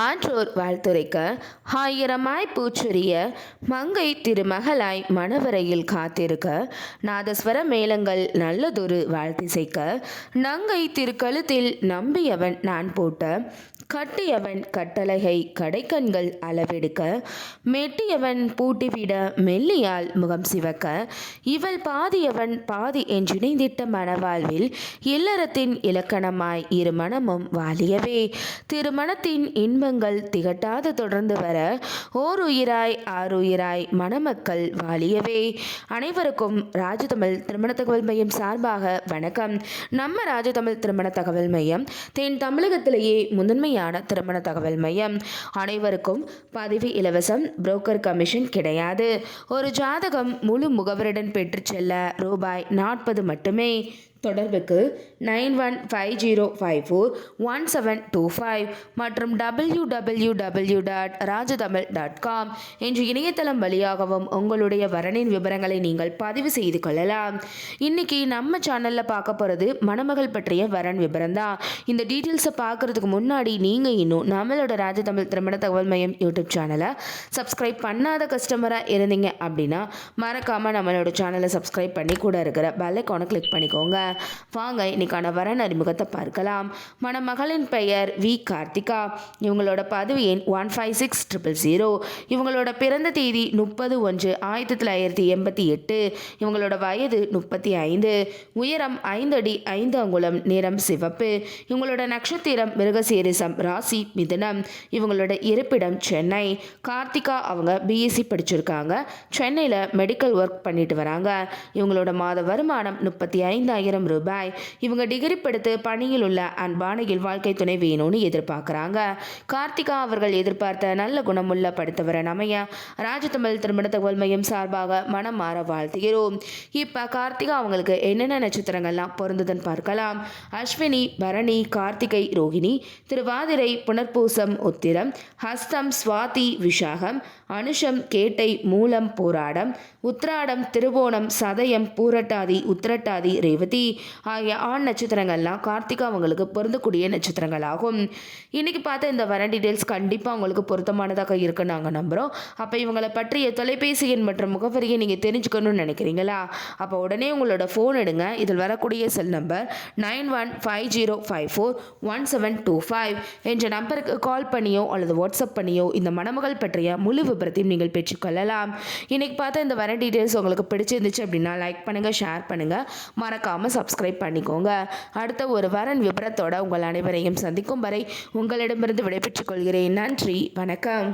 ஆன்றோர் வாழ்த்துரைக்க ஆயிரமாய் பூச்சொரிய மங்கை திருமகளாய் மணவரையில் காத்திருக்க நாதஸ்வர மேளங்கள் நல்லதொரு வாழ்த்திசைக்க நங்கை திருக்கழுத்தில் நம்பியவன் நான் போட்ட கட்டியவன் கட்டளைகை கடைக்கண்கள் அளவெடுக்க மெட்டியவன் பூட்டிவிட மெல்லியால் முகம் சிவக்க இவள் பாதியவன் பாதி என்றிணைந்திட்ட மணவாழ்வில் இல்லறத்தின் இலக்கணமாய் இரு மனமும் வாலியவே திருமணத்தின் இன்பங்கள் திகட்டாது தொடர்ந்து வர ஓர் உயிராய் ஆறுயிராய் மணமக்கள் வாலியவே. அனைவருக்கும் ராஜதமிழ் திருமண தகவல் மையம் சார்பாக வணக்கம். நம்ம ராஜதமிழ் திருமண தகவல் மையம் தென் தமிழகத்திலேயே முதன்மையான திருமண தகவல் மையம். அனைவருக்கும் பதிவு இலவசம், புரோக்கர் கமிஷன் கிடையாது. ஒரு ஜாதகம் முழு முகவருடன் பெற்றுச் செல்ல ரூபாய் 40 மட்டுமே. தொடர்புக்கு 9150541725 மற்றும் www.rajathamil.com என்ற இணையதளம் வழியாகவும் உங்களுடைய வரனின் விவரங்களை நீங்கள் பதிவு செய்து கொள்ளலாம். இன்னைக்கு நம்ம சேனலில் பார்க்க போகிறது மணமகள் பற்றிய வரன் விவரம் தான். இந்த டீட்டெயில்ஸை பார்க்கறதுக்கு முன்னாடி நீங்கள் இன்னும் நம்மளோட ராஜதமிழ் திருமண தகவல் மையம் யூடியூப் சேனலை சப்ஸ்கிரைப் பண்ணாத கஸ்டமராக இருந்தீங்க அப்படின்னா மறக்காமல் நம்மளோட சேனலை சப்ஸ்கிரைப் பண்ணி கூட இருக்கிற பெல் ஐகானை கிளிக் பண்ணிக்கோங்க. வாங்க இன்னைக்கான வரன் அறிமுகத்தை பார்க்கலாம். மணமகளின் பெயர் வி கார்த்திகா. இவங்களோட பதவி எண் 156000. இவங்களோட பிறந்த தேதி 30/1/1988. இவங்களோட வயது 35. உயரம் 5 அடி 5 அங்குலம். நிறம் சிவப்பு. இவங்களோட நட்சத்திரம் மிருகசீரிசம். ராசி மிதுனம். இவங்களோட இருப்பிடம் சென்னை. கார்த்திகா அவங்க பிஎஸ்சி படிச்சிருக்காங்க. சென்னையில் மெடிக்கல் ஒர்க் பண்ணிட்டு வராங்க. இவங்களோட மாத வருமானம் 35,000 ரூபாய். இவங்க டிகிரி படித்து பணியில் உள்ள அன்பானையில் வாழ்க்கை துணை வேணும்னு எதிர்பார்க்குறாங்க. கார்த்திகா அவர்கள் எதிர்பார்த்த நல்ல குணமுள்ள படித்தவரை அமைய ராஜதமிழ் திருமண தகவல் மையம் சார்பாக மனம் மாற வாழ்த்துகிறோம். இப்போ கார்த்திகா அவங்களுக்கு என்னென்ன நட்சத்திரங்கள்லாம் பொருந்துதுன்னு பார்க்கலாம். அஸ்வினி, பரணி, கார்த்திகை, ரோகிணி, திருவாதிரை, புனர்பூசம், உத்திரம், ஹஸ்தம், சுவாதி, விஷாகம், அனுஷம், கேட்டை, மூலம், போராடம், உத்ராடம், திருவோணம், சதயம், பூரட்டாதி, உத்திரட்டாதி, ரேவதி ஆகிய ஆண் நட்சத்திரங்கள்லாம் கார்த்திகா அவங்களுக்கு பொருந்தக்கூடிய நட்சத்திரங்கள் ஆகும். இன்னைக்கு பார்த்த இந்த வர டீட்டெயில்ஸ் கண்டிப்பாக உங்களுக்கு பொருத்தமானதாக இருக்குன்னு நாங்கள் நம்புகிறோம். அப்போ இவங்களை பற்றிய தொலைபேசி எண் மற்றும் முகவரியை நீங்கள் தெரிஞ்சுக்கணும்னு நினைக்கிறீங்களா? அப்போ உடனே உங்களோட ஃபோன் எடுங்க. இதில் வரக்கூடிய செல் நம்பர் 9150541725 என்ற நம்பருக்கு கால் பண்ணியோ அல்லது வாட்ஸ்அப் பண்ணியோ இந்த மணமகள் பற்றிய முழு விபரத்தையும் நீங்கள் பெற்றுக்கொள்ளலாம். இன்னைக்கு பார்த்த இந்த வர டீட்டெயில்ஸ் உங்களுக்கு பிடிச்சிருந்துச்சு அப்படின்னா லைக் பண்ணுங்கள், ஷேர் பண்ணுங்கள், மறக்காமல் சப்ஸ்கிரைப் பண்ணிக்கோங்க. அடுத்த ஒரு வரன் விபரத்தோட உங்கள் அனைவரையும் சந்திக்கும் வரை உங்களிடமிருந்து விடைபெற்றுக் கொள்கிறேன். நன்றி, வணக்கம்.